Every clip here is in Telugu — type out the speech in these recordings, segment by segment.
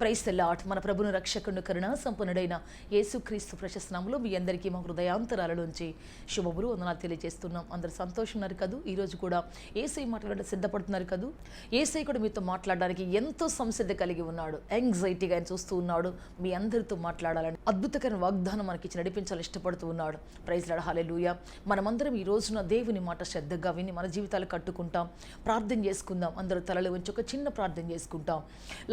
Praise the lord. మన ప్రభుని రక్షకుని కరుణ సంపన్నుడైన యేసుక్రీస్తు ప్రశస్త నామములో మీ అందరికీ మా హృదయాంతరాల నుంచి శుభములు వందనాలు తెలియజేస్తున్నాం. అందరూ సంతోషున్నారు కదూ? ఈరోజు కూడా యేసయ్య మాట్లాడడానికి సిద్ధపడుతున్నారు కదూ? యేసయ్య కూడా మీతో మాట్లాడడానికి ఎంతో సంసిద్ధ కలిగి ఉన్నాడు. యాంగ్జైటీగా ఆయన చూస్తూ ఉన్నాడు. మీ అందరితో మాట్లాడాలని అద్భుతకరమైన వాగ్దానం మనకి ఇచ్చి నడిపించాలని ఇష్టపడుతూ ఉన్నాడు. ప్రైజ్ లార్డ్, హల్లెలూయా. మనమందరం ఈ రోజున దేవుని మాట శ్రద్ధగా విని మన జీవితాలు కట్టుకుంటాం. ప్రార్థన చేసుకుందాం. అందరూ తలలు ఉంచి ఒక చిన్న ప్రార్థన చేసుకుంటాం.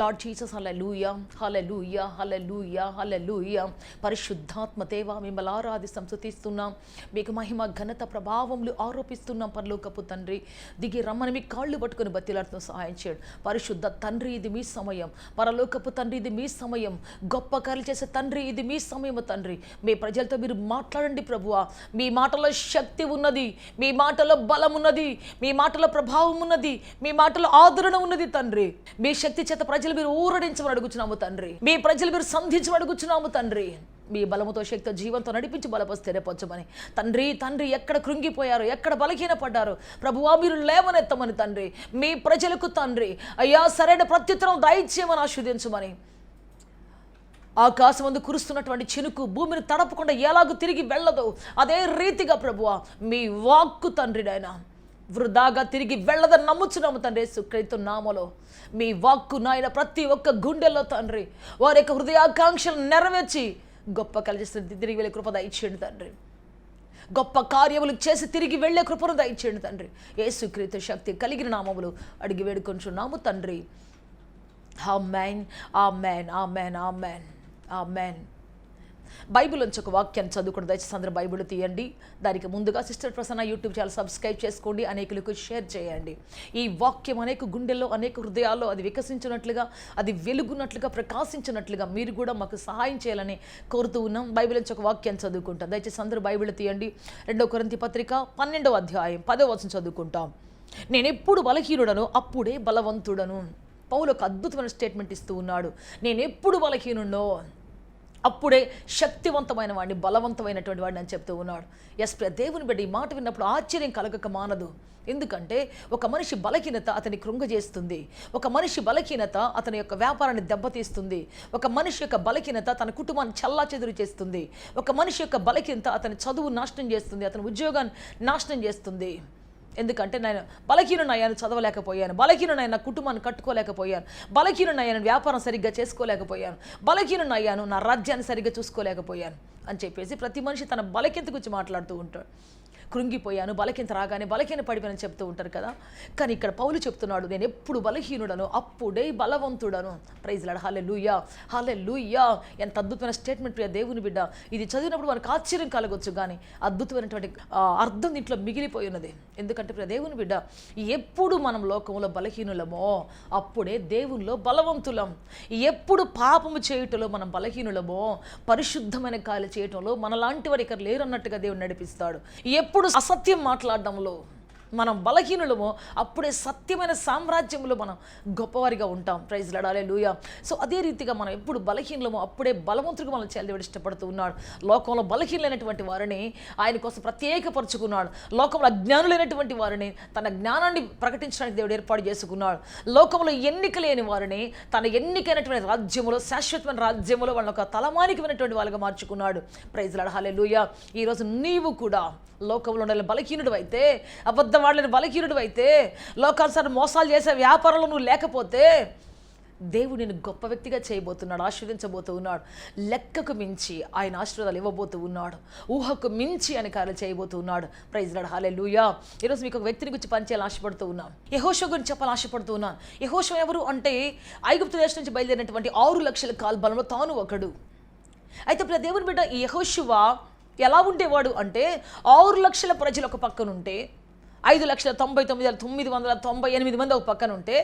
Lord Jesus, hallelujah, hallelujah, hallelujah, హల్లెలూయా. పరిశుద్ధాత్మ దేవా, మిమ్మల్ని ఆరాధిస్తాం, స్తుతిస్తున్నాం. మీకు మహిమ ఘనత ప్రభావములు ఆరోపిస్తున్నాం. పరలోకపు తండ్రి, దిగి రమ్మని మీ కాళ్ళు పట్టుకుని బతిలాడుతూ సహాయం చేయండి. పరిశుద్ధ తండ్రి, ఇది మీ సమయం. పరలోకపు తండ్రి, ఇది మీ సమయం. గొప్ప కార్యాలు చేసే తండ్రి, ఇది మీ సమయం. తండ్రి, మీ ప్రజలతో మీరు మాట్లాడండి ప్రభువా. మీ మాటలో శక్తి ఉన్నది, మీ మాటలో బలం ఉన్నది, మీ మాటలో ప్రభావం ఉన్నది, మీ మాటలో ఆదరణ ఉన్నది. తండ్రి, మీ శక్తి చేత ప్రజలు మీరు ఊరడించమని అడుగుచున్నాము తండ్రి. మీ ప్రజలు మీరు సంధించమని అడుగుచున్నాము తండ్రి. మీ బలముతో, శక్తితో, జీవంతో నడిపించి బలపరిచి స్థిరపరచమని తండ్రి. తండ్రి, ఎక్కడ కృంగిపోయారో, ఎక్కడ బలహీన పడ్డారో ప్రభువా, మీరు లేవనెత్తమని తండ్రి. మీ ప్రజలకు తండ్రి అయ్యా సరైన ప్రత్యుత్తరం దయచేయమని ఆశీర్వదించమని. ఆకాశం ముందు కురుస్తున్నటువంటి చినుకు భూమిని తడపకుండా ఎలాగూ తిరిగి వెళ్ళదు, అదే రీతిగా ప్రభువా మీ వాక్కు తండ్రి నాయన వృధాగా తిరిగి వెళ్ళదని నమ్ముచున్నాము తండ్రి. యేసుక్రీస్తు నామములో మీ వాక్కు నాయన ప్రతి ఒక్క గుండెల్లో తండ్రి వారి యొక్క హృదయాకాంక్షలు నెరవేర్చి గొప్ప కలిసి తిరిగి వెళ్ళే కృప దయచేయండి తండ్రి. గొప్ప కార్యములు చేసి తిరిగి వెళ్ళే కృపను దయచేయండి తండ్రి. యేసుక్రీస్తు శక్తి కలిగిన నామములు అడిగి వేడుకొంచున్నాము తండ్రి. ఆమేన్, ఆమేన్, ఆమేన్, ఆమేన్, ఆమేన్. బైబిల్ నుంచి ఒక వాక్యాన్ని చదువుకుని దయచేసి అందరూ బైబిల్ తీయండి. దానికి ముందుగా sister Prasanna YouTube channel subscribe చేసుకోండి, అనేకులకు షేర్ చేయండి. ఈ వాక్యం అనేక గుండెల్లో, అనేక హృదయాల్లో అది వికసించినట్లుగా, అది వెలుగున్నట్లుగా, ప్రకాశించినట్లుగా మీరు కూడా మాకు సహాయం చేయాలని కోరుతూ ఉన్నాం. బైబిల్ నుంచి ఒక వాక్యాన్ని చదువుకుంటాం. దయచేసి అందరూ బైబిల్ తీయండి. 2 కొరింథీ పత్రిక 12వ అధ్యాయం 10వ వచనం చదువుకుంటాం. నేను ఎప్పుడు బలహీనుడను అప్పుడే బలవంతుడను. పౌలు ఒక అద్భుతమైన స్టేట్మెంట్ ఇస్తూ ఉన్నాడు. నేను ఎప్పుడు బలహీనుడో అప్పుడే శక్తివంతమైన వాడిని, బలవంతమైనటువంటి వాడిని అని చెప్తూ ఉన్నాడు. ఎస్ ప్రియ దేవుని బిడ్డ, ఈ మాట విన్నప్పుడు ఆశ్చర్యం కలగక మానదు. ఎందుకంటే ఒక మనిషి బలహీనత అతని కృంగజేస్తుంది. ఒక మనిషి బలహీనత అతని యొక్క వ్యాపారాన్ని దెబ్బతీస్తుంది. ఒక మనిషి యొక్క బలహీనత తన కుటుంబాన్ని చల్లాచెదురు చేస్తుంది. ఒక మనిషి యొక్క బలహీనత అతని చదువు నాశనం చేస్తుంది, అతని ఉద్యోగాన్ని నాశనం చేస్తుంది. ఎందుకంటే నేను బలహీనునయ్యాను, చదవలేకపోయాను, బలహీనునయ్యాను, నా కుటుంబాన్ని కట్టుకోలేకపోయాను, బలహీనునయ్యాను, వ్యాపారం సరిగ్గా చేసుకోలేకపోయాను, బలహీనునయ్యాను, నా రాజ్యాన్ని సరిగ్గా చూసుకోలేకపోయాను అని చెప్పేసి ప్రతి మనిషి తన బలహీనత గురించి మాట్లాడుతూ ఉంటాడు. కృంగిపోయాను, బలహీనత రాగానే బలహీన పడిపోయానని చెప్తూ ఉంటారు కదా. కానీ ఇక్కడ పౌలు చెప్తున్నాడు, నేను ఎప్పుడు బలహీనుడను అప్పుడే బలవంతుడను. ప్రైజ్ లార్డ్, హల్లెలూయా, హల్లెలూయా. ఎంత అద్భుతమైన స్టేట్మెంట్ ప్రియ దేవుని బిడ్డ. ఇది చదివినప్పుడు మనకు ఆశ్చర్యం కలగొచ్చు, కానీ అద్భుతమైనటువంటి అర్థం దీంట్లో మిగిలిపోయి ఉన్నది. ఎందుకంటే ప్రియ దేవుని బిడ్డ, ఎప్పుడు మనం లోకంలో బలహీనులమో అప్పుడే దేవునిలో బలవంతులం. ఎప్పుడు పాపము చేయుటలో మనం బలహీనులమో, పరిశుద్ధమైన కార్యాలు చేయటంలో మనలాంటి వారు ఇక్కడ లేరన్నట్టుగా దేవుడు నడిపిస్తాడు. ఎప్పుడు అసత్యం మాట్లాడడంలో మనం బలహీనులమో అప్పుడే సత్యమైన సామ్రాజ్యంలో మనం గొప్పవారిగా ఉంటాం. ప్రైజ్ లార్డ్, హల్లెలూయా. సో అదే రీతిగా మనం ఎప్పుడు బలహీనులమో అప్పుడే బలవంతుడిగా మనం దేవుడు ఇష్టపడుతూ ఉన్నాడు. లోకంలో బలహీనులైనటువంటి వారిని ఆయన కోసం ప్రత్యేకపరుచుకున్నాడు. లోకంలో అజ్ఞానులైనటువంటి వారిని తన జ్ఞానాన్ని ప్రకటించడానికి దేవుడు ఏర్పాటు చేసుకున్నాడు. లోకంలో ఎన్నిక లేని వారిని తన ఎన్నికైనటువంటి రాజ్యములో, శాశ్వతమైన రాజ్యములో వాళ్ళని ఒక తలమానికమైనటువంటి వాళ్ళగా మార్చుకున్నాడు. ప్రైజ్ లార్డ్, హల్లెలూయా. ఈరోజు నీవు కూడా లోకంలో ఉండే బలహీనుడు అయితే, అబద్ధం వాళ్ళని బలహీనుడు అయితే, లోకానుసారం మోసాలు చేసే వ్యాపారంలో నువ్వు లేకపోతే దేవుడు నేను గొప్ప వ్యక్తిగా చేయబోతున్నాడు, ఆశీర్వదించబోతూ ఉన్నాడు. లెక్కకు మించి ఆయన ఆశీర్వాదాలు ఇవ్వబోతూ ఉన్నాడు. ఊహకు మించి ఆయన కార్యాలు చేయబోతూ ఉన్నాడు. ప్రైజ్ లార్డ్, హల్లెలూయా. ఈరోజు మీకు ఒక వ్యక్తిని గురించి పనిచేయాలని ఆశపడుతూ ఉన్నాను. యెహోషువ గురించి చెప్పాలని ఆశపడుతూ ఉన్నాను. యెహోషువ ఎవరు అంటే ఐగుప్తు దేశం నుంచి బయలుదేరినటువంటి 6 లక్షల కాల్బలంలో తాను ఒకడు. అయితే ప్రియ దేవుని బిడ్డ, ఈ యెహోషువ ఎలా ఉండేవాడు అంటే 6 లక్షల ప్రజలు ఒక పక్కన ఉంటే, 5,99,998 మంది ఒక పక్కన ఉంటే,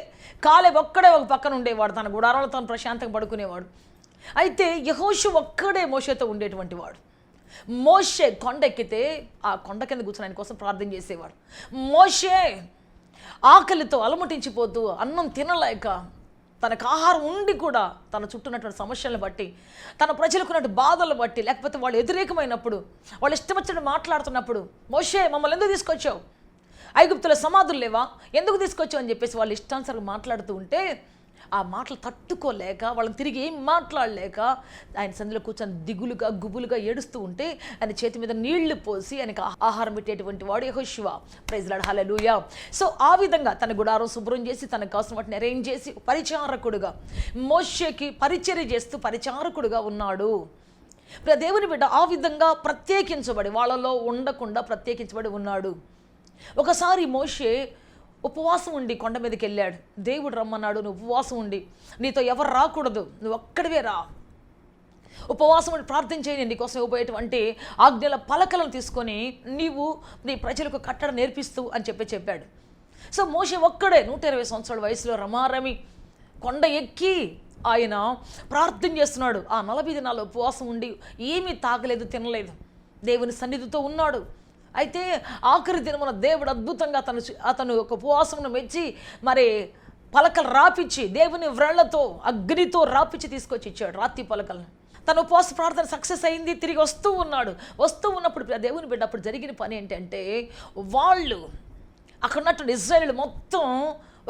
కాలేబ్ ఒక్కడే ఒక పక్కన ఉండేవాడు. తన గుడారాలు తాను ప్రశాంతంగా పడుకునేవాడు. అయితే యెహోషువ ఒక్కడే మోషేతో ఉండేటువంటి వాడు. మోషే కొండ ఎక్కితే ఆ కొండ కింద కూర్చొని ఆయన కోసం ప్రార్థన చేసేవాడు. మోషే ఆకలితో అలమటించిపోతూ అన్నం తినలేక, తనకు ఆహారం ఉండి కూడా తన చుట్టూ ఉన్నటువంటి సమస్యలను బట్టి, తన ప్రజలకు ఉన్నటువంటి బాధలను బట్టి, లేకపోతే వాళ్ళు వ్యతిరేకమైనప్పుడు, వాళ్ళు ఇష్టం వచ్చినట్టు మాట్లాడుతున్నప్పుడు, మోషే మమ్మల్ని ఎందుకు తీసుకొచ్చావు, ఐగుప్తుల సమాధులు లేవా, ఎందుకు తీసుకొచ్చావు అని చెప్పేసి వాళ్ళు ఇష్టానుసారంగా మాట్లాడుతూ ఉంటే ఆ మాటలు తట్టుకోలేక వాళ్ళని తిరిగి ఏం మాట్లాడలేక ఆయన సందులో కూర్చొని దిగులుగా గుబులుగా ఏడుస్తూ ఉంటే ఆయన చేతి మీద నీళ్లు పోసి ఆయనకు ఆహారం పెట్టేటువంటి వాడు యెహోషువ. ప్రైజ్ లార్డ్, హల్లెలూయా. సో ఆ విధంగా తన గుడారం శుభ్రం చేసి తనకు కావాల్సిన వాటిని అరేంజ్ చేసి పరిచారకుడుగా మోషేకి పరిచర్య చేస్తూ పరిచారకుడుగా ఉన్నాడు. దేవుని బిడ్డ ఆ విధంగా ప్రత్యేకించబడి వాళ్ళలో ఉండకుండా ప్రత్యేకించబడి ఉన్నాడు. ఒకసారి మోషే ఉపవాసం ఉండి కొండ మీదకి వెళ్ళాడు. దేవుడు రమ్మన్నాడు, నువ్వు ఉపవాసం ఉండి, నీతో ఎవరు రాకూడదు, నువ్వు ఒక్కడివే రా, ఉపవాసం ఉండి ప్రార్థన చేయి, నీకోసం ఇవ్వబోయేటువంటి ఆజ్ఞల పలకలను తీసుకొని నీవు నీ ప్రజలకు కట్టడ నేర్పిస్తూ అని చెప్పాడు. సో మోషే ఒక్కడే 120 సంవత్సరాల వయసులో రమారమి కొండ ఎక్కి ఆయన ప్రార్థన చేస్తున్నాడు. ఆ 40 దినాలు ఉపవాసం ఉండి ఏమీ తాగలేదు, తినలేదు, దేవుని సన్నిధితో ఉన్నాడు. అయితే ఆఖరి దినమున దేవుడు అద్భుతంగా అతను ఒక ఉపవాసమును మెచ్చి మరి పలకలు రాపిచ్చి దేవుని వ్రేళ్లతో అగ్నితో రాపిచ్చి తీసుకొచ్చి ఇచ్చాడు రాతి పలకలను. తన ఉపవాస ప్రార్థన సక్సెస్ అయింది. తిరిగి వస్తూ ఉన్నప్పుడు దేవుని బిడ్డ అప్పుడు జరిగిన పని ఏంటంటే వాళ్ళు అక్కడ ఉన్నటువంటి ఇశ్రాయేలు మొత్తం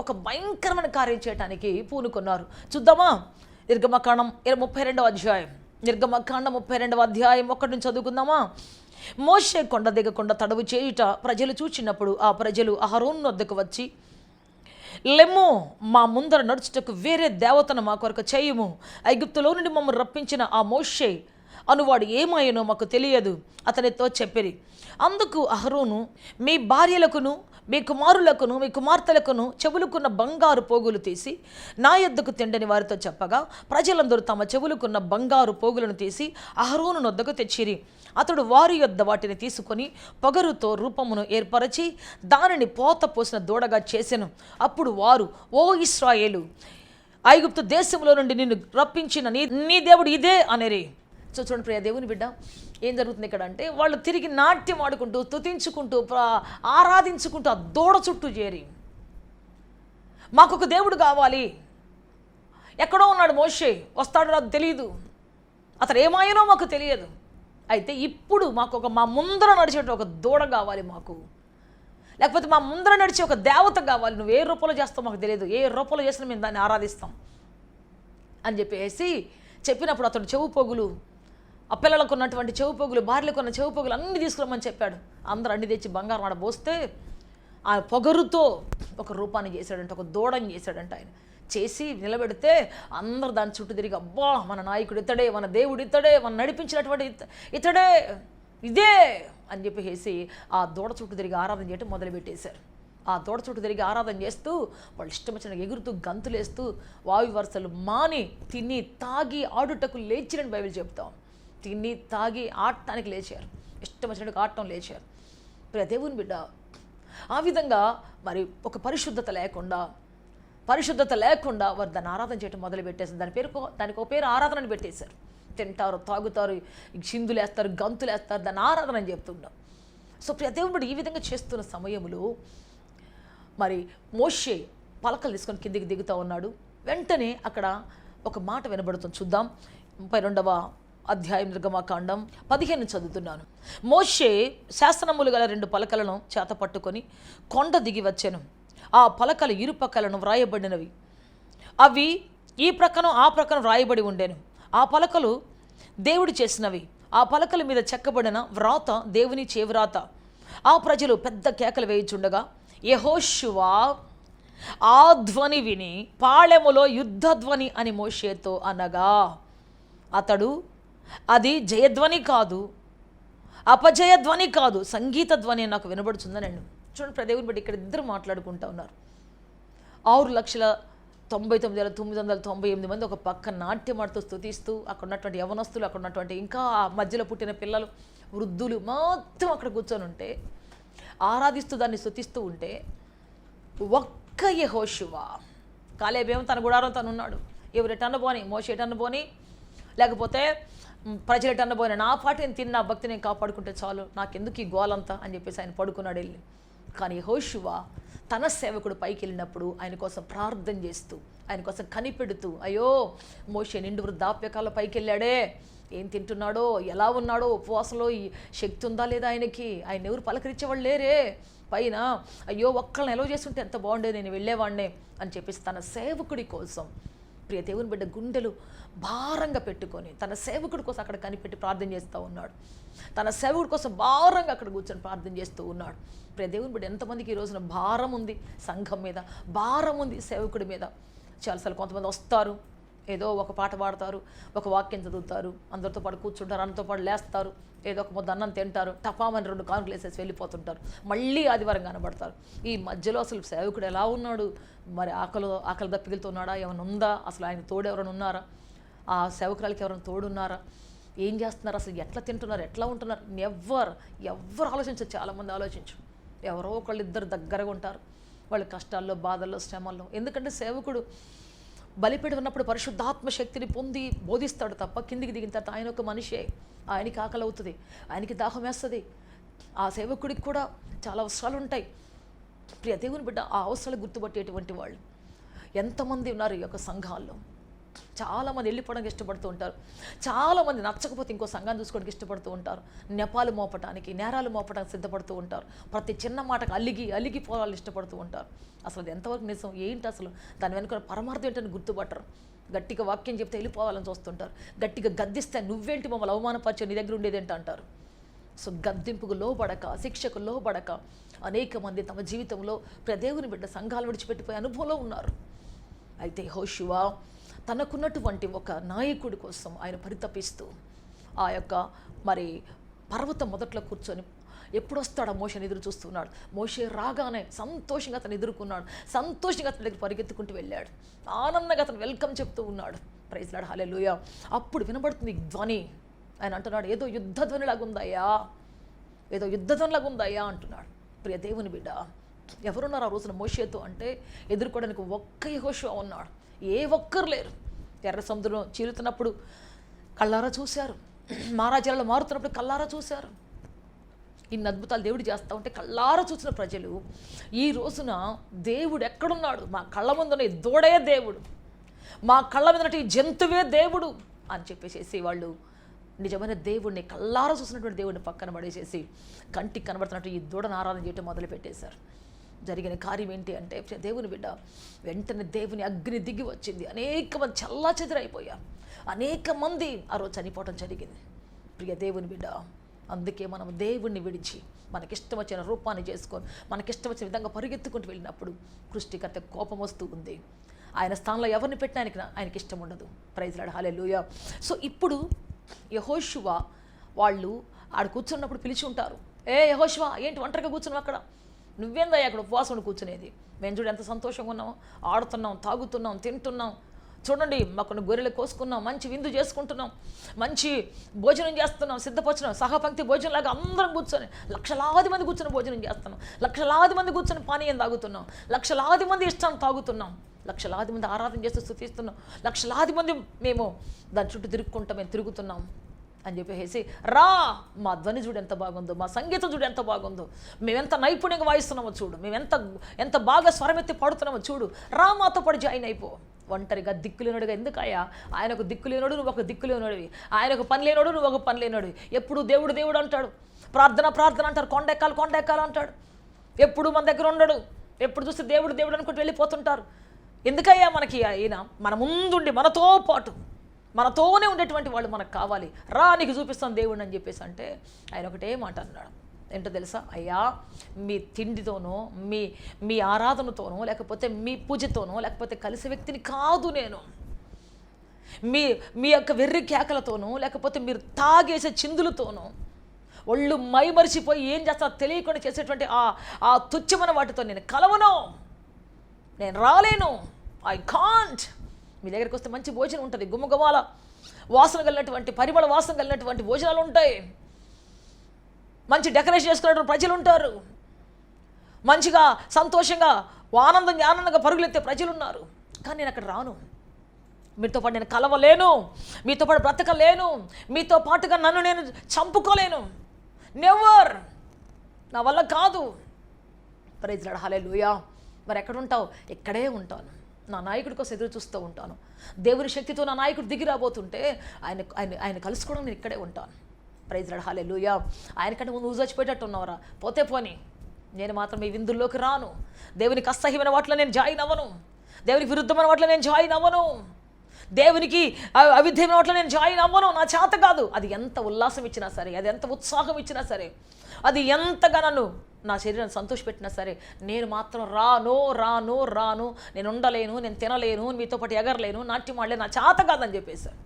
ఒక భయంకరమైన కార్యం చేయడానికి పూనుకున్నారు. చూద్దామా? నిర్గమకాండం 32వ అధ్యాయం, నిర్గమకాండం 32వ అధ్యాయం 1 నుంచి చదువుకుందామా? మోషే కొండ దిగకుండా తడవు చేయుట ప్రజలు చూచినప్పుడు ఆ ప్రజలు అహరోను వద్దకు వచ్చి, లెమ్ము, మా ముందర నడుచుటకు వేరే దేవతను మా కొరకు చేయుము, ఐగుప్తులో నుండి మమ్మల్ని రప్పించిన ఆ మోషే అనువాడు ఏమాయనో మాకు తెలియదు అతనితో చెప్పిరి. అందుకు అహరోను, మీ భార్యలకును మీ కుమారులకును మీ కుమార్తెలకును చెవులుకున్న బంగారు పోగులు తీసి నా యొద్దకు తిండని వారితో చెప్పగా ప్రజలందరూ తమ చెవులుకున్న బంగారు పోగులను తీసి అహరోను వద్దకు తెచ్చిరి. అతడు వారి యొద్ద వాటిని తీసుకొని పొగరుతో రూపమును ఏర్పరచి దానిని పోత పోసిన దూడగా చేసెను. అప్పుడు వారు, ఓ ఇశ్రాయేలు, ఐగుప్తు దేశంలో నుండి నిన్ను రప్పించిన నీ దేవుడు ఇదే అనేరి. చూడండి ప్రియ దేవుని బిడ్డ, ఏం జరుగుతుంది ఇక్కడ అంటే వాళ్ళు తిరిగి నాట్యం ఆడుకుంటూ స్తుతించుకుంటూ ఆరాధించుకుంటూ ఆ దూడ చుట్టూ చేరి, మాకు ఒక దేవుడు కావాలి, ఎక్కడో ఉన్నాడు మోషే, వస్తాడో నాకు తెలియదు, అతను ఏమాయనో మాకు తెలియదు, అయితే ఇప్పుడు మాకు మా ముందర నడిచేట ఒక దూడ కావాలి మాకు, లేకపోతే మా ముందర నడిచే ఒక దేవత కావాలి, నువ్వు ఏ రూపంలో చేస్తావు మాకు తెలియదు, ఏ రూపంలో చేసినా మేము దాన్ని ఆరాధిస్తాం అని చెప్పినప్పుడు అతడు చెవు పోగులు, ఆ పిల్లలకు ఉన్నటువంటి చెవు పోగులు, భార్యలకు ఉన్న చెవు పోగులు అన్నీ తీసుకురమ్మని చెప్పాడు. అందరూ అన్ని తెచ్చి బంగారం ఆడ పోస్తే ఆ పొగరుతో ఒక రూపాన్ని చేశాడంట, ఒక దూడని చేశాడంట. ఆయన చేసి నిలబెడితే అందరూ దాని చుట్టూ తిరిగి, అబ్బా మన నాయకుడు ఇతడే, మన దేవుడు ఇతడే, మన నడిపించినటువంటి ఇతడే, ఇదే అని చెప్పేసి ఆ దూడ చుట్టూ తిరిగి ఆరాధన చేయటం మొదలుపెట్టేశారు. ఆ దూడ చుట్టూ తిరిగి ఆరాధన చేస్తూ వాళ్ళు ఇష్టం వచ్చిన ఎగురుతూ గంతులేస్తూ వాయు వరుసలు మాని తిని తాగి ఆడుటకు లేచిరని బైబిల్ చెప్తాం. తిని తాగి ఆడటానికి లేచారు, ఇష్టం వచ్చినట్టు ఆడటం లేచారు. ప్రియ దేవుని బిడ్డ, ఆ విధంగా మరి ఒక పరిశుద్ధత లేకుండా వారు దాన్ని ఆరాధన చేయడం మొదలు పెట్టేసారు. దానికి ఒక పేరు ఆరాధన అని పెట్టేశారు. తింటారు, తాగుతారు, చిందులేస్తారు, గంతులేస్తారు, దాన్ని ఆరాధన అని చెప్తుంటాం. సో ప్రియ దేవుని బిడ్డ, ఈ విధంగా చేస్తున్న సమయంలో మరి మోషే పలకలు తీసుకొని కిందికి దిగుతూ ఉన్నాడు. వెంటనే అక్కడ ఒక మాట వినబడుతుంది. చూద్దాం. 32వ అధ్యాయం నిర్గమకాండం 15 చదువుతున్నాను. మోషే శాసనములు గల 2 పలకలను చేత పట్టుకొని కొండ దిగి వచ్చెను. ఆ పలకలు ఇరుపక్కలను వ్రాయబడినవి, అవి ఈ ప్రక్కన ఆ ప్రక్కన వ్రాయబడి ఉండెను. ఆ పలకలు దేవుడు చేసినవి, ఆ పలకల మీద చెక్కబడిన వ్రాత దేవుని చేవ్రాత. ఆ ప్రజలు పెద్ద కేకలు వేయుచుండగా యెహోషువ ఆ ధ్వని విని పాళెములో యుద్ధధ్వని అని మోషేతో అనగా, అతడు అది జయధ్వని కాదు, అపజయధ్వని కాదు, సంగీత ధ్వని నాకు వినబడుతుందని. చూడండి దేవుని బట్టి ఇక్కడ ఇద్దరు మాట్లాడుకుంటూ ఉన్నారు. 6,99,998 మంది ఒక పక్క నాట్యమాడుతూ స్తుతిస్తూ, అక్కడ ఉన్నటువంటి యవనస్తులు, అక్కడ ఉన్నటువంటి ఇంకా ఆ మధ్యలో పుట్టిన పిల్లలు, వృద్ధులు మొత్తం అక్కడ కూర్చొని ఉంటే ఆరాధిస్తూ దాన్ని స్తుతిస్తూ ఉంటే ఒక్క యెహోషువ, కాలేబేమో తన గుడారం తను ఉన్నాడు, ఎవరు ఎటన్న పోని, మోషే ఎటన్న పోని, లేకపోతే ప్రజలు ఎటన్న పోయినా నా పాటు నేను తిన్న భక్తి నేను కాపాడుకుంటే చాలు, నాకెందుకు ఈ గోలంతా అని చెప్పేసి ఆయన పడుకున్నాడు వెళ్ళి. కానీ యెహోషువ తన సేవకుడు పైకి వెళ్ళినప్పుడు ఆయన కోసం ప్రార్థన చేస్తూ, ఆయన కోసం కనిపెడుతూ, అయ్యో మోషే నిండు వృద్ధాప్యకాల పైకి వెళ్ళాడే, ఏం తింటున్నాడో, ఎలా ఉన్నాడో, ఉపవాసంలో ఈ శక్తి ఉందా లేదా ఆయనకి, ఆయన ఎవరు పలకరించేవాళ్ళు లేరే, పైన అయ్యో ఒక్కళ్ళని ఎలో చేస్తుంటే ఎంత బాగుండేది, నేను వెళ్ళేవాడినే అని చెప్పేసి తన సేవకుడి కోసం ప్రియ దేవుని బిడ్డ గుండెలు భారంగా పెట్టుకొని తన సేవకుడి కోసం అక్కడ కనిపెట్టి ప్రార్థన చేస్తూ ఉన్నాడు. తన సేవకుడి కోసం భారంగా అక్కడ కూర్చొని ప్రార్థన చేస్తూ ఉన్నాడు. ప్రియ దేవుని బిడ్డ ఎంతమందికి ఈ రోజున భారం ఉంది, సంఘం మీద భారం ఉంది, సేవకుడి మీద. చాలాసార్లు కొంతమంది వస్తారు, ఏదో ఒక పాట పాడతారు, ఒక వాక్యం చదువుతారు, అందరితో పాటు కూర్చుంటారు, అందరితో పాటు లేస్తారు, ఏదో ఒక ముద్ద అన్నం తింటారు, టపామని 2 కానుకలు వేసేసి వెళ్ళిపోతుంటారు, మళ్ళీ ఆదివారం కనబడతారు. ఈ మధ్యలో అసలు సేవకుడు ఎలా ఉన్నాడు, మరి ఆకలి దప్పికలతో ఉన్నాడా, ఏమైనా ఉందా, అసలు ఆయన తోడు ఎవరైనా ఉన్నారా, ఆ సేవకురాలకి ఎవరైనా తోడున్నారా, ఏం చేస్తున్నారు, అసలు ఎట్లా తింటున్నారు, ఎట్లా ఉంటున్నారు, ఎవ్వరు ఆలోచించరు. చాలామంది ఆలోచించరు. ఎవరో ఒకళ్ళు ఇద్దరు దగ్గరగా ఉంటారు, వాళ్ళ కష్టాల్లో, బాధల్లో, శ్రమల్లో. ఎందుకంటే సేవకుడు బలిపీఠం ఉన్నప్పుడు పరిశుద్ధాత్మ శక్తిని పొంది బోధిస్తాడు తప్ప కిందికి దిగిన తర్వాత ఆయన ఒక మనిషే. ఆయనకి ఆకలి అవుతుంది, ఆయనకి దాహం వేస్తుంది. ఆ సేవకుడికి కూడా చాలా అవసరాలు ఉంటాయి. ప్రియ దేవుని బిడ్డ, ఆ అవసరాలు గుర్తుపట్టేటువంటి వాళ్ళు ఎంతమంది ఉన్నారు ఈ యొక్క సంఘాల్లో. చాలామంది వెళ్ళిపోవడానికి ఇష్టపడుతూ ఉంటారు, చాలామంది నచ్చకపోతే ఇంకో సంఘాన్ని చూసుకోవడానికి ఇష్టపడుతూ ఉంటారు, నెపాలు మోపటానికి, నేరాలు మోపటానికి సిద్ధపడుతూ ఉంటారు, ప్రతి చిన్న మాటకు అలిగిపోవాలని ఇష్టపడుతూ ఉంటారు. అసలు అది ఎంతవరకు నిజం ఏంటి, అసలు దాని వెనుక పరమార్థం ఏంటని గుర్తుపట్టరు. గట్టిగా వాక్యం చెప్తే వెళ్ళిపోవాలని చూస్తుంటారు, గట్టిగా గద్దిస్తే నువ్వేంటి మమ్మల్ని అవమానపరిచే, నీ దగ్గర ఉండేదేంటి అంటారు. సో గద్దింపుకు లోబడక, శిక్షకు లోబడక అనేక మంది తమ జీవితంలో దేవుని బిడ్డ సంఘాలు విడిచిపెట్టిపోయే అనుభవంలో ఉన్నారు. అయితే యెహోషువ తనకున్నటువంటి ఒక నాయకుడి కోసం ఆయన పరితపిస్తూ ఆ యొక్క మరి పర్వతం మొదట్లో కూర్చొని ఎప్పుడు వస్తాడో మోషేని ఎదురు చూస్తున్నాడు. మోషే రాగానే సంతోషంగా అతను ఎదుర్కొన్నాడు, సంతోషంగా అతని దగ్గర పరిగెత్తుకుంటూ వెళ్ళాడు, ఆనందంగా అతను వెల్కమ్ చెప్తూ ఉన్నాడు. ప్రైజ్ లార్డ్, హల్లెలూయా. అప్పుడు వినబడుతుంది ధ్వని. ఆయన అంటున్నాడు, ఏదో యుద్ధధ్వనిలాగా ఉందయ్యా, ఏదో యుద్ధధ్వనిలాగా ఉందయ్యా అంటున్నాడు. ప్రియ దేవుని బిడ్డ, ఎవరున్నారు ఆ రోజున మోషేతో అంటే ఎదుర్కోవడానికి ఒక్క యెహోషువ ఉన్నాడు, ఏ ఒక్కరు లేరు. ఎర్ర సముద్రం చీలుతున్నప్పుడు కళ్ళారా చూశారు, మహారాజ్యాలలో మారుతున్నప్పుడు కళ్ళారా చూశారు. ఇన్ని అద్భుతాలు దేవుడు చేస్తూ ఉంటే కళ్ళారా చూసిన ప్రజలు ఈ రోజున దేవుడు ఎక్కడున్నాడు, మా కళ్ళ ముందున్న ఈ దూడే దేవుడు, మా కళ్ళ మీద ఈ జంతువే దేవుడు అని చెప్పేసి వాళ్ళు నిజమైన దేవుడిని, కళ్ళారా చూసినటువంటి దేవుడిని పక్కన పడేసేసి కంటికి కనబడుతున్నట్టు ఈ దూడను ఆరాధన చేయటం మొదలుపెట్టేశారు. జరిగిన కార్యం ఏంటి అంటే దేవుని బిడ్డ వెంటనే దేవుని అగ్ని దిగి వచ్చింది, అనేక మంది చల్లా చెదిరైపోయారు, అనేక మంది ఆ రోజు చనిపోవటం జరిగింది. ప్రియ దేవుని బిడ్డ, అందుకే మనం దేవుణ్ణి విడిచి మనకిష్టం వచ్చిన రూపాన్ని చేసుకొని మనకిష్టం వచ్చిన విధంగా పరిగెత్తుకుంటూ వెళ్ళినప్పుడు సృష్టికర్త కోపం వస్తూ ఉంది. ఆయన స్థానంలో ఎవరిని పెట్టినా ఆయనకి ఇష్టం ఉండదు. ప్రైజ్ లార్డ్, హల్లెలూయా. సో ఇప్పుడు యెహోషువ వాళ్ళు ఆడ కూర్చున్నప్పుడు పిలిచి ఉంటారు, ఏ యెహోషువ ఏంటి ఒంటరిగా కూర్చున్నావు అక్కడ, నువ్వేందయ్యా అక్కడ ఉపవాసం కూర్చునేది, మేము చూడు ఎంత సంతోషంగా ఉన్నాం, ఆడుతున్నాం, తాగుతున్నాం, తింటున్నాం, చూడండి మాకు కొన్ని గొర్రెలు కోసుకున్నాం, మంచి విందు చేసుకుంటున్నాం, మంచి భోజనం చేస్తున్నాం, సిద్ధపరచున్నాం, సహపంక్తి భోజనంలాగా అందరం కూర్చొని లక్షలాది మంది కూర్చొని భోజనం చేస్తున్నాం, లక్షలాది మంది కూర్చొని పానీయం తాగుతున్నాం, లక్షలాది మంది ఇష్టాన్ని తాగుతున్నాం, లక్షలాది మంది ఆరాధన చేస్తూ స్తుతిస్తున్నాం, లక్షలాది మంది మేము దాని చుట్టూ తిరుగుకుంటాం, మేము తిరుగుతున్నాం అని చెప్పేసి రా, మా ధ్వని చూడు ఎంత బాగుందో, మా సంగీతం చూడు ఎంత బాగుందో, మేమెంత నైపుణ్యంగా వాయిస్తున్నామో చూడు, మేము ఎంత బాగా స్వరమెత్తి పాడుతున్నామో చూడు, రా మాతో పాటు జాయిన్ అయిపో. ఒంటరిగా దిక్కులేనోడుగా ఎందుకయ్యా, ఆయనకు దిక్కులేనోడు, నువ్వు ఒక దిక్కులేనోడివి, ఆయనకు పని లేనోడు, నువ్వు ఒక పని లేనోడివి. ఎప్పుడు దేవుడు దేవుడు అంటాడు, ప్రార్థన అంటారు, కొండెక్కాలి అంటాడు, ఎప్పుడు మన దగ్గర ఉండడు, ఎప్పుడు చూస్తే దేవుడు దేవుడు అనుకుంటూ వెళ్ళిపోతుంటారు. ఎందుకయ్యా మనకి ఈయన మన ముందుండి మనతోనే ఉండేటువంటి వాళ్ళు మనకు కావాలి, రా నీకు చూపిస్తాను దేవుడిని అని చెప్పేసి అంటే ఆయన ఒకటే మాట అన్నాడు, ఏంటో తెలుసా, అయ్యా మీ తిండితోనో మీ ఆరాధనతోనో లేకపోతే మీ పూజతోనో లేకపోతే కలిసే వ్యక్తిని కాదు నేను, మీ యొక్క వెర్రి కేకలతోనో లేకపోతే మీరు తాగేసే చిందులతోనో ఒళ్ళు మైమరిచిపోయి ఏం చేస్తారో తెలియకుండా చేసేటువంటి ఆ తుచ్చమైన వాటితో నేను కలవను, నేను రాలేను, ఐ కాంట్. మీ దగ్గరికి వస్తే మంచి భోజనం ఉంటుంది, గుమ్మగుమాల వాసన కలిగినటువంటి, పరిమళ వాసన కలిగినటువంటి భోజనాలు ఉంటాయి, మంచి డెకరేషన్ చేసుకున్నటువంటి ప్రజలు ఉంటారు, మంచిగా సంతోషంగా ఆనందంగా పరుగులెత్తే ప్రజలు ఉన్నారు. కానీ నేను అక్కడ రాను, మీతో పాటు నేను కలవలేను, మీతో పాటు బ్రతకలేను, మీతో పాటుగా నన్ను నేను చంపుకోలేను, నెవర్, నా వల్ల కాదు. ప్రైజ్ లార్డ్, హల్లెలూయా. మరి ఎక్కడ ఉంటావు? ఇక్కడే ఉంటాను, నా నాయకుడి కోసం ఎదురు చూస్తూ ఉంటాను. దేవుని శక్తితో నా నాయకుడు దిగి రాబోతుంటే ఆయన కలుసుకోవడం నేను ఇక్కడే ఉంటాను. ప్రైజ్ లార్డ్, హల్లెలూయా. ఆయనకంటే నువ్వు చచ్చిపోయేటట్టు ఉన్నావురా, పోతే పోని, నేను మాత్రం ఈ విందుల్లోకి రాను. దేవునికి అసహ్యమైన వాటిలో నేను జాయిన్ అవ్వను. దేవునికి విరుద్ధమైన వాటిలో నేను జాయిన్ అవ్వను. దేవునికి అవిధేయమైన వాటిలో నేను జాయిన్ అవ్వను. నా చేత కాదు. అది ఎంత ఉల్లాసం ఇచ్చినా సరే, అది ఎంత ఉత్సాహం ఇచ్చినా సరే, అది ఎంతగా నన్ను నా శరీరాన్ని సంతోషపెట్టినా సరే, నేను మాత్రం రాను. నేను ఉండలేను, నేను తినలేను, మీతో పాటు ఎగరలేను, నాట్యం ఆడలేను, నా చేత కాదని చెప్పేశారు.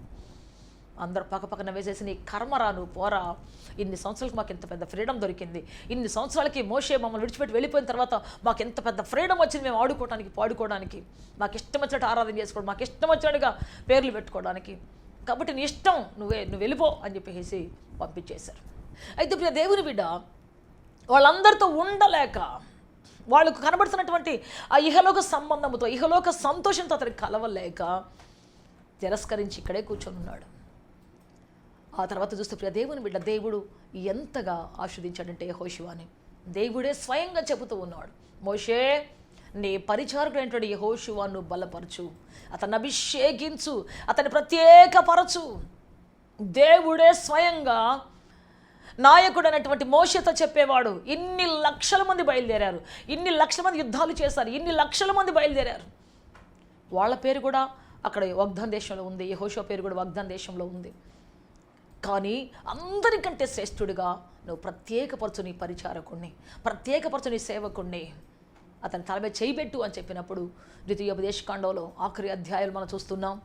అందరూ పక్కన వేసేసి నీ కర్మ రాను పోరా, ఇన్ని సంవత్సరాలకి మాకు ఎంత పెద్ద ఫ్రీడమ్ దొరికింది, ఇన్ని సంవత్సరాలకి మోషే మమ్మల్ని విడిచిపెట్టి వెళ్ళిపోయిన తర్వాత మాకు ఎంత పెద్ద ఫ్రీడమ్ వచ్చింది, మేము ఆడుకోవడానికి పాడుకోవడానికి, మాకు ఇష్టం వచ్చినట్టు ఆరాధన చేసుకోవడం, మాకు ఇష్టం వచ్చినట్టుగా పేర్లు పెట్టుకోవడానికి, కాబట్టి నీ ఇష్టం, నువ్వు వెళ్ళిపో అని చెప్పేసి పంపించేశారు. అయితే ఇప్పుడు దేవుని బిడ్డ వాళ్ళందరితో ఉండలేక, వాళ్ళకు కనబడుతున్నటువంటి ఆ ఇహలోక సంబంధంతో, ఇహలోక సంతోషంతో అతనికి కలవలేక తిరస్కరించి ఇక్కడే కూర్చొని ఉన్నాడు. ఆ తర్వాత చూస్తే ప్రియ దేవుని బిడ్డ దేవుడు ఎంతగా ఆస్వాదించాడంటే యెహోషువని దేవుడే స్వయంగా చెబుతూ ఉన్నాడు, మోషే నీ పరిచారకుడైనటువంటి యెహోషువను బలపరచు, అతన్ని అభిషేకించు, అతన్ని ప్రత్యేకపరచు. దేవుడే స్వయంగా నాయకుడు అనేటువంటి మోషేతో చెప్పేవాడు. ఇన్ని లక్షల మంది బయలుదేరారు, ఇన్ని లక్షల మంది యుద్ధాలు చేశారు, ఇన్ని లక్షల మంది బయలుదేరారు. వాళ్ళ పేరు కూడా అక్కడ వాగ్దాన దేశంలో ఉంది, యెహోషువ పేరు కూడా వాగ్దాన దేశంలో ఉంది. కానీ అందరికంటే శ్రేష్ఠుడిగా నువ్వు ప్రత్యేకపరచు నీ పరిచారకుణ్ణి, ప్రత్యేకపరచు నీ సేవకుణ్ణి, అతని తల మీద చేయబెట్టు అని చెప్పినప్పుడు ద్వితీయోపదేశకాండంలో ఆఖరి అధ్యాయాలు మనం చూస్తున్నాం.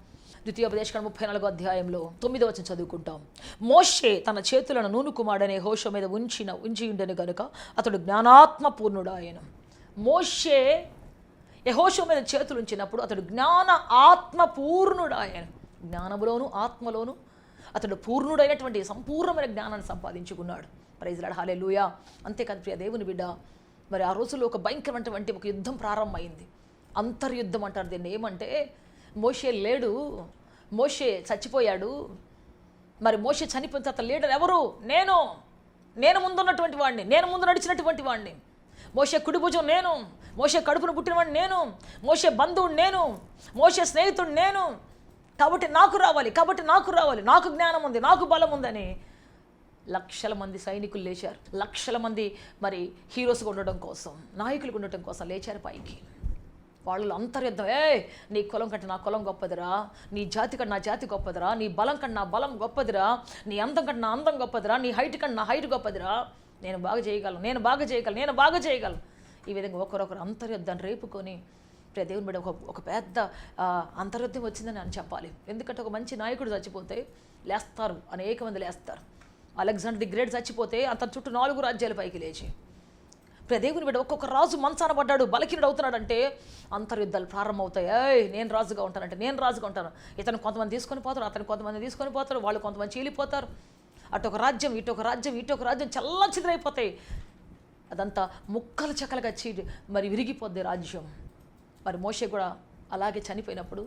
ద్వితీయోపదేశకాండం 34వ అధ్యాయంలో 9వ వచనం చదువుకుంటాం. మోషే తన చేతులను నూను కుమారుడనే యెహోషువ మీద ఉంచి ఉండెను గనుక అతడు జ్ఞానాత్మ పూర్ణుడాయెను. మోషే యెహోషువ మీద చేతులు ఉంచినప్పుడు అతడు జ్ఞాన ఆత్మ పూర్ణుడాయెను. జ్ఞానములోను ఆత్మలోను అతడు పూర్ణుడైనటువంటి సంపూర్ణమైన జ్ఞానాన్ని సంపాదించుకున్నాడు. ప్రైజ్ లార్డ్, హల్లెలూయా. అంతేకాదు ప్రియ దేవుని బిడ్డ, మరి ఆ రోజుల్లో ఒక భయంకరమైనటువంటి ఒక యుద్ధం ప్రారంభమైంది. అంతర్యుద్ధం అంటారు దీన్ని. ఏమంటే మోషే లేడు, మోషే చచ్చిపోయాడు. మరి మోషే చనిపోయిన తర్వాత లీడర్ ఎవరు? నేను ముందున్నటువంటి వాడిని, నేను ముందు నడిచినటువంటి వాడిని. మోషే కుడి భుజం నేను, మోషే కడుపును పుట్టినవాడిని నేను, మోషే బంధువుడు నేను, మోషే స్నేహితుడు నేను, కాబట్టి నాకు రావాలి, నాకు జ్ఞానం ఉంది, నాకు బలం ఉందని లక్షల మంది సైనికులు లేచారు. లక్షల మంది మరి హీరోస్గా ఉండడం కోసం, నాయకులుగా ఉండటం కోసం లేచారు పైకి. వాళ్ళు అంతర్యుద్ధం, నీ కులం కంటే నా కులం గొప్పదిరా, నీ జాతి కంటే నా జాతి గొప్పదిరా, నీ బలం కంటే నా బలం గొప్పదిరా, నీ అందం కంటే నా అందం గొప్పదిరా, నీ హైట్ కంటే నా హైట్ గొప్పదిరా, నేను బాగా చేయగలను. ఈ విధంగా ఒకరొకరు అంతర్యుద్ధాన్ని రేపుకొని ప్రియ దేవుని బిడ్డ ఒక పెద్ద అంతర్యుద్ధం వచ్చిందని అని చెప్పాలి. ఎందుకంటే ఒక మంచి నాయకుడు చచ్చిపోతే లేస్తారు, అనేక మంది లేస్తారు. అలెగ్జాండర్ ది గ్రేట్ చచ్చిపోతే అతని చుట్టూ 4 రాజ్యాల పైకి లేచి, ప్రియ దేవుని బిడ్డ ఒక్కొక్క రాజు మంచాన పడ్డాడు, బలహీనుడు అవుతున్నాడంటే అంతర్యుద్ధాలు ప్రారంభమవుతాయి. నేను రాజుగా ఉంటాను. ఇతను కొంతమంది తీసుకొని పోతారు, అతను కొంతమంది తీసుకొని పోతారు, వాళ్ళు కొంతమంది చీలిపోతారు. అటొక రాజ్యం ఇటొక రాజ్యం చల్లచిద్రైపోతాయి. అదంతా ముక్కలు చెక్కలుగా మరి విరిగిపోద్ది రాజ్యం. మరి మోషే కూడా అలాగే చనిపోయినప్పుడు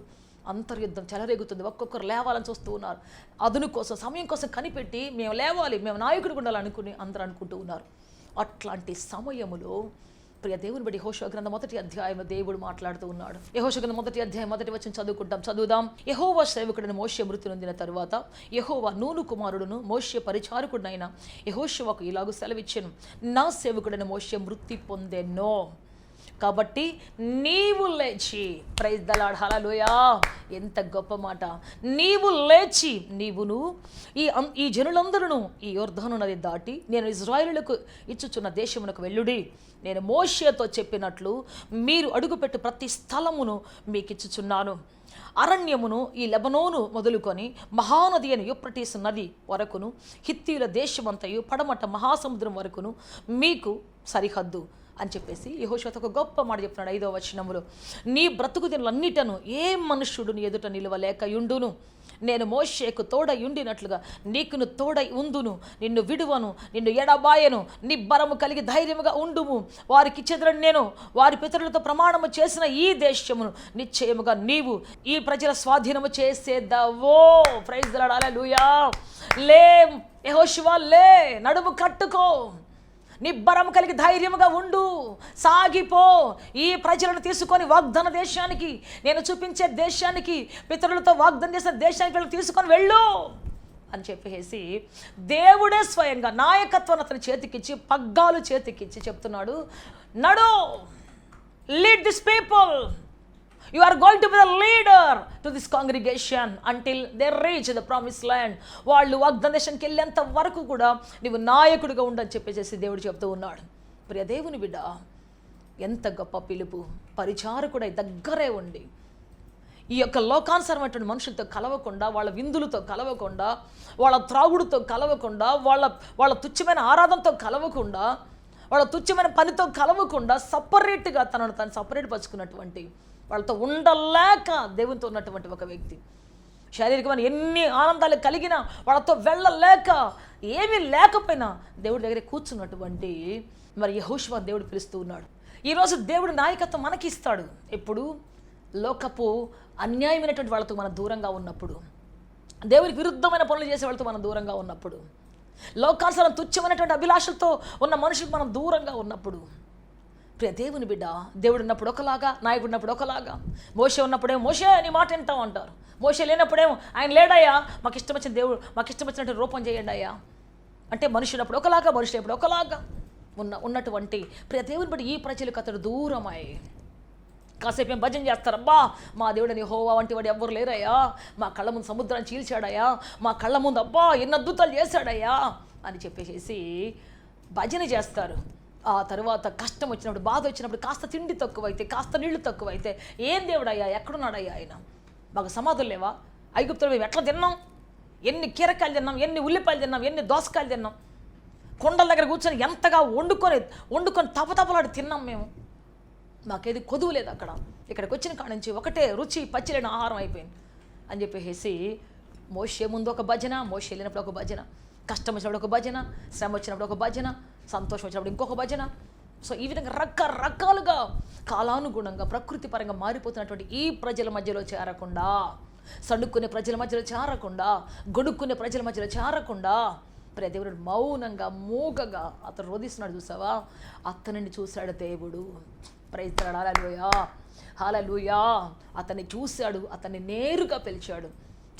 అంతర్యుద్ధం చెలరేగుతుంది. ఒక్కొక్కరు లేవాలని చూస్తూ ఉన్నారు. అదును కోసం, సమయం కోసం కనిపెట్టి మేము లేవాలి, మేము నాయకుడు ఉండాలనుకుని అందరూ అనుకుంటూ ఉన్నారు. అట్లాంటి సమయములో ప్రియ దేవుని బట్టి యెహోషువ గ్రంథం 1వ అధ్యాయం దేవుడు మాట్లాడుతూ ఉన్నాడు. యెహోషువ గ్రంథం 1వ అధ్యాయం 1వ వచనం చదువుదాం. యెహోవా సేవకుడైన మోషే మృతి నొందిన తరువాత యెహోవా నూను కుమారుడును మోషే పరిచారకుడైన యెహోషువకు ఇలాగూ సెలవిచ్చెను, నా సేవకుడైన మోషే మృతి పొందెను, కాబట్టి నీవు లేచి, ప్రైజ్ ద లార్డ్, హల్లెలూయా. ఎంత గొప్ప మాట. నీవు లేచి నీవును ఈ జనులందరూ ఈ యొర్దాను నది దాటి నేను ఇశ్రాయేలులకు ఇచ్చుచున్న దేశమునకు వెళ్ళుడి. నేను మోషేతో చెప్పినట్లు మీరు అడుగుపెట్టు ప్రతి స్థలమును మీకు ఇచ్చుచున్నాను. అరణ్యమును ఈ లెబనోను మొదలుకొని మహానది అని యూఫ్రటీసు నది వరకును, హిత్తీయుల దేశమంతయు పడమట మహాసముద్రం వరకును మీకు సరిహద్దు అని చెప్పేసి యెహోషువతో ఒక గొప్ప మాట చెప్తున్నాడు 5వ వచనములో. నీ బ్రతుకు దినలన్నిటను ఏ మనుష్యుడు నీ ఎదుట నిలవలేక యుండును, నేను మోషేకు తోడై ఉండినట్లుగా నీకును తోడై ఉందును, నిన్ను విడువను, నిన్ను ఎడబాయను, నిబ్బరము కలిగి ధైర్యముగా ఉండుము. వారికి చెదరని నేను వారి పితరులతో ప్రమాణము చేసిన ఈ దేశమును నిశ్చయముగా నీవు ఈ ప్రజల స్వాధీనము చేసేదవో. ప్రైజ్ ది లార్డ్, హల్లెలూయా. లే యెహోషువ, లే, నడుము కట్టుకో, నిబ్బరం కలిగి ధైర్యముగా ఉండు, సాగిపో. ఈ ప్రజలను తీసుకొని వాగ్దాన దేశానికి, నేను చూపించే దేశానికి, పితరులతో వాగ్దానం చేసిన దేశానికి తీసుకొని వెళ్ళు అని చెప్పేసి దేవుడే స్వయంగా నాయకత్వాన్ని అతని చేతికిచ్చి, పగ్గాలు చేతికిచ్చి చెప్తున్నాడు, నడు, lead this people, you are going to be the leader to this congregation until they reach the promise land. వాళ్ళు వాగ్దాన దేశానికి వెళ్ళేంత వరకు కూడా నీవు నాయకుడిగా ఉండని చెప్పేసి దేవుడు చెప్తూ ఉన్నాడు. ప్రియ దేవుని బిడ్డ, ఎంత గొప్ప పిలుపు! పరిచారకుడై దగ్గరే ఉండి ఈ యొక్క లోకానుసారమైనటువంటి మనుషులతో కలవకుండా, వాళ్ళ విందులతో కలవకుండా, వాళ్ళ త్రాగుడుతో కలవకుండా, వాళ్ళ తుచ్చమైన ఆరాధనతో కలవకుండా, వాళ్ళ తుచ్చమైన పనితో కలవకుండా సపరేట్గా తనను తాను సపరేట్ పరుచుకున్నటువంటి, వాళ్ళతో ఉండలేక దేవునితో ఉన్నటువంటి ఒక వ్యక్తి, శారీరకమైన ఎన్ని ఆనందాలు కలిగినా వాళ్ళతో వెళ్ళలేక, ఏమీ లేకపోయినా దేవుడి దగ్గర కూర్చున్నటువంటి మరి యెహోషువ దేవుడు పిలుస్తూ ఉన్నాడు. ఈరోజు దేవుడు నాయకత్వం మనకి ఇస్తాడు. ఎప్పుడు లోకపు అన్యాయమైనటువంటి వాళ్ళతో మనం దూరంగా ఉన్నప్పుడు, దేవునికి విరుద్ధమైన పనులు చేసే వాళ్ళతో మనం దూరంగా ఉన్నప్పుడు, లోకానుసారం తుచ్చమైనటువంటి అభిలాషలతో ఉన్న మనుషులకు మనం దూరంగా ఉన్నప్పుడు, ప్రియ దేవుని బిడ్డ, దేవుడు ఉన్నప్పుడు ఒకలాగా, నాయకుడు ఉన్నప్పుడు ఒకలాగా. మోషే ఉన్నప్పుడేమో మోషే నీ మాట వింటాం అంటారు, మోషే లేనప్పుడేమో ఆయన లేడయ్యా, మాకు ఇష్టం వచ్చిన దేవుడు, మాకు ఇష్టం వచ్చినట్టు రూపం చేయండి అయ్యా అంటే, మనుషున్నప్పుడు ఒకలాగా, మనుషులు ఎప్పుడు ఒకలాగా ఉన్నటువంటి ప్రియ దేవుని బట్టి ఈ ప్రజలకు అతడు దూరమై కాసేపు ఏం భజన చేస్తారు, అబ్బా మా దేవుడని యెహోవా వంటి వాడు ఎవ్వరు లేరయ్యా, మా కళ్ళ ముందు సముద్రాన్ని చీల్చాడయ్యా, మా కళ్ళ ముందు అబ్బా ఎన్ని అద్భుతాలు చేశాడయ్యా అని చెప్పేసి భజన చేస్తారు. ఆ తర్వాత కష్టం వచ్చినప్పుడు, బాధ వచ్చినప్పుడు, కాస్త తిండి తక్కువైతే, కాస్త నీళ్లు తక్కువైతే, ఏం దేవుడయ్యా, ఎక్కడున్నాడయ్యా ఆయన, మాకు సమాధులు లేవా, ఐగుప్తులో మేము ఎట్లా తిన్నాం, ఎన్ని కీరకాయలు తిన్నాం, ఎన్ని ఉల్లిపాయలు తిన్నాం, ఎన్ని దోసకాయలు తిన్నాం, కొండల దగ్గర కూర్చొని ఎంతగా వండుకొని తపతపలాడి తిన్నాం మేము, మాకేది కొదువు లేదు అక్కడ, ఇక్కడికి వచ్చిన కాడ నుంచి ఒకటే రుచి పచ్చిలేని ఆహారం అయిపోయింది అని చెప్పేసి మోషే ముందు ఒక భజన, మోషే వెళ్ళినప్పుడు ఒక భజన, కష్టం వచ్చినప్పుడు ఒక భజన, శ్రమ వచ్చినప్పుడు ఒక భజన, సంతోషం వచ్చినప్పుడు ఇంకొక భజన. సో ఈ విధంగా రకరకాలుగా కాలానుగుణంగా ప్రకృతి పరంగా మారిపోతున్నటువంటి ఈ ప్రజల మధ్యలో చేరకుండా, సణుక్కునే ప్రజల మధ్యలో చేరకుండా, గొడుక్కునే ప్రజల మధ్యలో చేరకుండా, ప్రియ దేవుడు మౌనంగా మూగగా అతను రోధిస్తున్నాడు. చూసావా, అతనిని చూశాడు దేవుడు. ప్రైజ్ ది లార్డ్, హల్లెలూయా, హల్లెలూయా. అతన్ని చూశాడు, అతన్ని నేరుగా పిలిచాడు,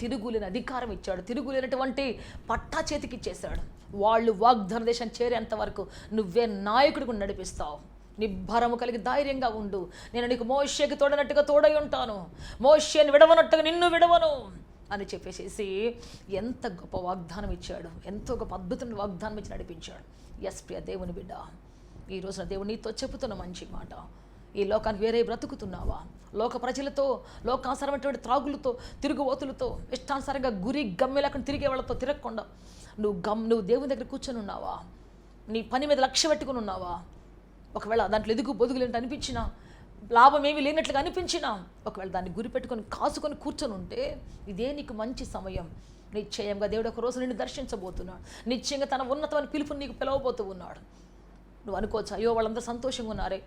తిరుగులేని అధికారం ఇచ్చాడు, తిరుగులేనటువంటి పట్టా చేతికి ఇచ్చేశాడు. వాళ్ళు వాగ్దాన దేశం చేరేంత వరకు నువ్వే నాయకుడికి నడిపిస్తావు. నిబ్బరము కలిగి ధైర్యంగా ఉండు, నేను నీకు మోషేకి తోడనట్టుగా తోడై ఉంటాను, మోషేని విడవనట్టుగా నిన్ను విడవను అని చెప్పేసి ఎంత గొప్ప వాగ్దానం ఇచ్చాడు, ఎంతో గొప్ప అద్భుతమైన వాగ్దానం ఇచ్చి నడిపించాడు. ఎస్ ప్రియ దేవుని బిడ్డ, ఈ రోజున దేవుడు నీతో చెబుతున్న మంచి మాట, ఈ లోకానికి వేరే బ్రతుకుతున్నావా, లోక ప్రజలతో, లోకానుసారమైనటువంటి త్రాగులతో, తిరుగుబోతులతో, ఇష్టానుసారంగా గురి గమ్మె లేకుండా తిరిగే వాళ్ళతో తిరగకుండా నువ్వు దేవుని దగ్గర కూర్చొని ఉన్నావా, నీ పని మీద లక్ష్య పెట్టుకుని ఉన్నావా, ఒకవేళ దాంట్లో ఎదుగు బొదుగులేంటి అనిపించినా, లాభం ఏమీ లేనట్లుగా అనిపించినా, ఒకవేళ దాన్ని గురి పెట్టుకొని కాసుకొని కూర్చొని ఉంటే ఇదే నీకు మంచి సమయం. నిశ్చయంగా దేవుడు ఒక రోజు నిన్ను దర్శించబోతున్నాడు, నిశ్చయంగా తన ఉన్నతమైన పిలుపుని నీకు పిలవబోతూ ఉన్నాడు. నువ్వు అనుకోవచ్చు, అయ్యో వాళ్ళందరూ సంతోషంగా ఉన్నారే,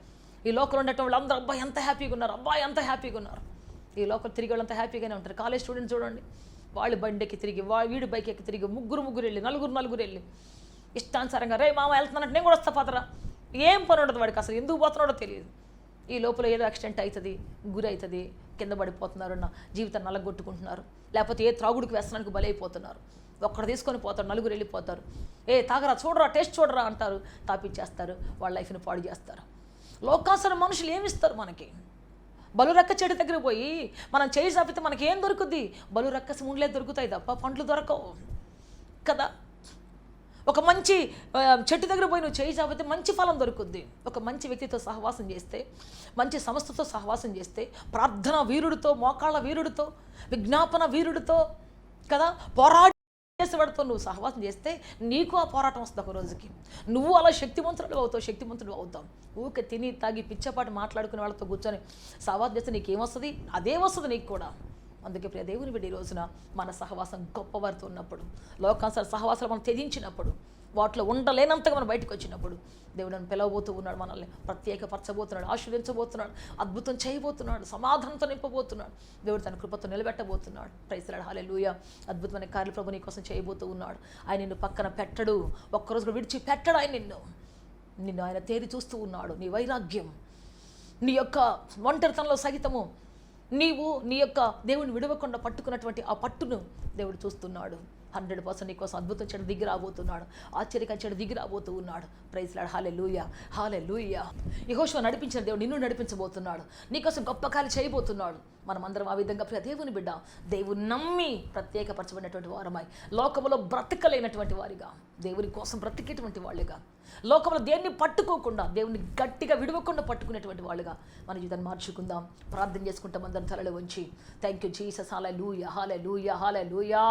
ఈ లోకంలో ఉండటం వాళ్ళందరూ అబ్బాయి ఎంత హ్యాపీగా ఉన్నారు, అబ్బాయి ఎంత హ్యాపీగా ఉన్నారు. ఈ లోకల్ తిరిగి వాళ్ళంతా హ్యాపీగానే ఉంటారు. కాలేజ్ స్టూడెంట్స్ చూడండి, వాళ్ళు బండికి తిరిగి, వీడి బైక్ ఎక్కి తిరిగి, ముగ్గురు వెళ్ళి, నలుగురు వెళ్ళి ఇష్టానుసారంగా, రే మామ వెళ్తున్నట్టు నేను కూడా వస్తా పాతరా, ఏం పని ఉండదు వాడికి, అసలు ఎందుకు పోతున్నాడో తెలియదు. ఈ లోపల ఏదో యాక్సిడెంట్ అవుతుంది, గురి అవుతుంది, కింద పడిపోతున్నారు, జీవితాన్ని నల్లగొట్టుకుంటున్నారు, లేకపోతే ఏ త్రాగుడికి వ్యసనానికి బలైపోతున్నారు. ఒక్కడు తీసుకొని పోతారు, నలుగురు వెళ్ళిపోతారు, ఏ తాగరా, చూడరా, టేస్ట్ చూడరా అంటారు, తాపించేస్తారు, వాళ్ళ లైఫ్ని పాడు చేస్తారు. లోకాసన మనుషులు ఏమిస్తారు మనకి? బలురక్క చెట్టు దగ్గర పోయి మనం చేయి చాపితే మనకి ఏం దొరుకుద్ది? బలురక్కసి ముండ్లే దొరుకుతాయి తప్ప పండ్లు దొరకవు కదా. ఒక మంచి చెట్టు దగ్గర పోయి నువ్వు చేయి చాపితే మంచి ఫలం దొరుకుద్ది. ఒక మంచి వ్యక్తితో సహవాసం చేస్తే, మంచి సంస్థతో సహవాసం చేస్తే, ప్రార్థన వీరుడితో, మోకాళ్ళ వీరుడితో, విజ్ఞాపన వీరుడితో కదా, పోరాడి చేసేవాడితో నువ్వు సహవాసం చేస్తే నీకు ఆ పోరాటం వస్తుంది. ఒక రోజుకి నువ్వు అలా శక్తివంతుడు అవుతావు. ఊకే తిని తాగి పిచ్చపాటు మాట్లాడుకునే వాళ్ళతో కూర్చొని సహవాసం చేస్తే నీకేమొస్తుంది? అదే వస్తుంది నీకు కూడా. అందుకే ప్రియ దేవుని బిడ్డ, ఈ రోజున మన సహవాసం గొప్పవారితో ఉన్నప్పుడు, లోకానుసార సహవాసాలు మనం త్యజించినప్పుడు, వాటిలో ఉండలేనంతగా మనం బయటకు వచ్చినప్పుడు దేవుడు పిలవబోతూ ఉన్నాడు, మనల్ని ప్రత్యేకపరచబోతున్నాడు, ఆశీర్వదించబోతున్నాడు, అద్భుతం చేయబోతున్నాడు, సమాధానంతో నింపబోతున్నాడు. దేవుడు తన కృపతో నిలబెట్టబోతున్నాడు. ప్రైజ్ ది లార్డ్, హల్లెలూయా. అద్భుతమైన కార్యాలు ప్రభు నీ కోసం చేయబోతూ ఉన్నాడు. ఆయన నిన్ను పక్కన పెట్టడు, ఒక్కరోజు కూడా విడిచిపెట్టడు. ఆయన నిన్ను ఆయన తేరి చూస్తూ ఉన్నాడు. నీ వైరాగ్యం, నీ యొక్క ఒంటరితనంలో సహితము నీవు నీ యొక్క దేవుని విడవకుండా పట్టుకున్నటువంటి ఆ పట్టును దేవుడు చూస్తున్నాడు. 100% నీకోసం అద్భుతం చెడు దిగి రాబోతున్నాడు, ఆశ్చర్యకర చెడు దిగి రాబోతూ ఉన్నాడు. Praise Lord. Hallelujah, hallelujah. యెహోషువ నడిపించిన దేవుడు నిన్ను నడిపించబోతున్నాడు, నీకోసం గొప్ప కార్యాలు చేయబోతున్నాడు. మనం అందరం ఆ విధంగా ప్రియ దేవుని బిడ్డ, దేవుని నమ్మి ప్రత్యేకపరచబడినటువంటి వారమై లోకములో బ్రతకలేనటువంటి వారిగా, దేవుని కోసం బ్రతికేటువంటి వాళ్ళుగా, లోకంలో దేన్ని పట్టుకోకుండా దేవుని గట్టిగా విడవకుండా పట్టుకునేటువంటి వాళ్ళుగా మన జీవితాన్ని మార్చుకుందాం. ప్రార్థన చేసుకుంటాం అందరం తలలు వంచి. Thank you Jesus. Hallelujah, hallelujah, hallelujah.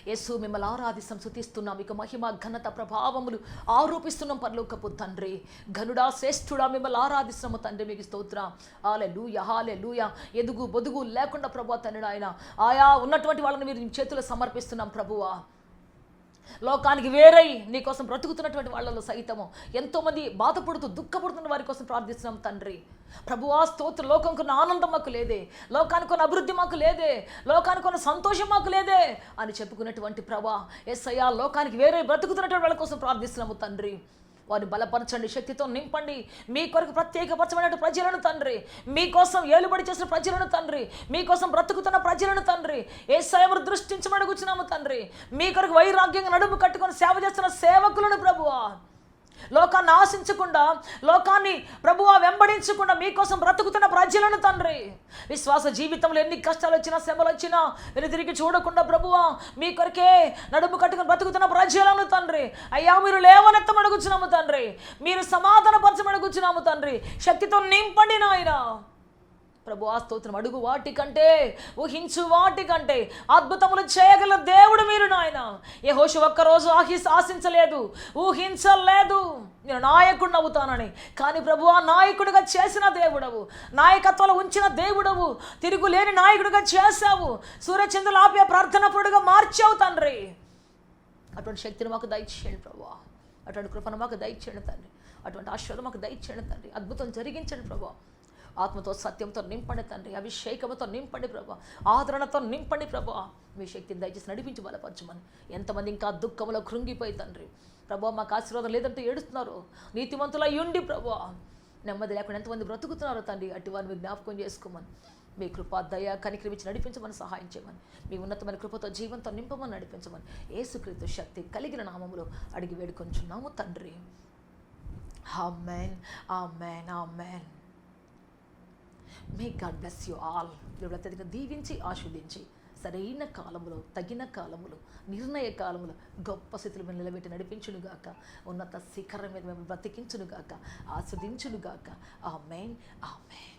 యేసు మిమ్మల్ని ఆరాధిస్తాం, స్తుతిస్తున్నాం, మీకు మహిమ ఘనత ప్రభావములు ఆరోపిస్తున్నాం పరలోకపు తండ్రి. ఘనుడా శ్రేష్ఠుడా మిమ్మల్ని ఆరాధిస్తున్నాము తండ్రి, మీకు స్తోత్రం. హల్లెలూయా, హల్లెలూయా. ఎదుగు బొదుగు లేకుండా ప్రభువా తండ్రి ఆయన ఆయా ఉన్నటువంటి వాళ్ళని మీరు చేతుల్లో సమర్పిస్తున్నాం ప్రభువా. లోకానికి వేరై నీ కోసం బ్రతుకుతున్నటువంటి వాళ్ళలో సైతము ఎంతోమంది బాధపడుతూ దుఃఖపడుతున్న వారి కోసం ప్రార్థిస్తున్నాం తండ్రి. ప్రభువా స్తోత్ర. లోకంకు ఉన్న ఆనందం మాకు లేదే, లోకానికి ఉన్న అభివృద్ధి మాకు లేదే, లోకానికి ఉన్న సంతోషం మాకు లేదే అని చెప్పుకున్నటువంటి ప్రభా యేసయ్యా, లోకానికి వేరే బ్రతుకుతున్నటువంటి వాళ్ళ కోసం ప్రార్థిస్తున్నాము తండ్రి. వారిని బలపరచండి, శక్తితో నింపండి. మీ కొరకు ప్రత్యేకపరచబడిన ప్రజలను తండ్రి, మీకోసం ఏలుబడి చేసిన ప్రజలను తండ్రి, మీకోసం బ్రతుకుతున్న ప్రజలను తండ్రి యేసయ్య దృష్టించమని కూర్చున్నాము తండ్రి. మీ కొరకు వైరాగ్యంగా నడుము కట్టుకొని సేవ చేస్తున్న సేవకులను ప్రభువా, లోకాన్ని ఆశించకుండా, లోకాన్ని ప్రభువా వెంబడించకుండా మీకోసం బ్రతుకుతున్న ప్రజలను తండ్రి, విశ్వాస జీవితంలో ఎన్ని కష్టాలు వచ్చినా శ్రమలు వచ్చినా మీరు తిరిగి చూడకుండా ప్రభువా మీ కొరకే నడుము కట్టుకుని బ్రతుకుతున్న ప్రజలను తండ్రి అయ్యా మీరు లేవనెత్తమడుగుచున్నాము తండ్రి, మీరు సమాధానపరచమడుగుచున్నాము తండ్రి. శక్తితో నింపండి నాయన ప్రభువా స్తోత్రం. అడుగు వాటికంటే, ఊహించు వాటికంటే అద్భుతములు చేయగల దేవుడు మీరు నాయన. యెహోషువ ఒక్కరోజు ఆశించలేదు, ఊహించలేదు నేను నాయకుడిని అవుతానని. కానీ ప్రభువా నాయకుడిగా చేసిన దేవుడవు, నాయకత్వంలో ఉంచిన దేవుడవు, తిరుగులేని నాయకుడిగా చేశావు, సూర్యచంద్రులు ఆపే ప్రార్థనాపరుడుగా మార్చావు తండ్రి. అటువంటి శక్తిని మాకు దయచేయండి ప్రభువా, అటువంటి కృపను మాకు దయచేయండి తండ్రి, అటువంటి ఆశీర్వాదం మాకు దయచేయండి తండ్రి. అద్భుతం జరిగించండి ప్రభువా. ఆత్మతో సత్యంతో నింపండి తండ్రి, అభిషేకంతో నింపండి ప్రభా, ఆదరణతో నింపండి ప్రభా. మీ శక్తిని దయచేసి నడిపించి బలపరచమని. ఎంతమంది ఇంకా దుఃఖంలో కృంగిపోయి తండ్రి ప్రభా మాకు ఆశీర్వాదం లేదంటే ఏడుస్తున్నారు, నీతిమంతులై ఉండి ప్రభా నెమ్మది లేకుండా ఎంతమంది బ్రతుకుతున్నారు తండ్రి, అటు వారిని మీరు జ్ఞాపకం చేసుకోమని. మీ కృప దయ కనికరించి నడిపించమని సహాయం చేయమని, మీ ఉన్నతమైన కృపతో జీవంతో నింపమని నడిపించమని యేసుక్రీస్తు శక్తి కలిగిన నామములో అడిగి వేడుకొంచున్నాము తండ్రి. Amen, amen, amen. May God bless you all. దేవుడు అత్యధికంగా దీవించి ఆశీర్వదించి సరైన కాలములో, తగిన కాలములో, నిర్ణయ కాలములో గొప్ప స్థితిలో మేము నిలబెట్టి నడిపించునుగాక, ఉన్నత శిఖరం మీద మేము బ్రతికించునుగాక, ఆస్వాదించునుగాక. ఆమేన్, ఆమేన్.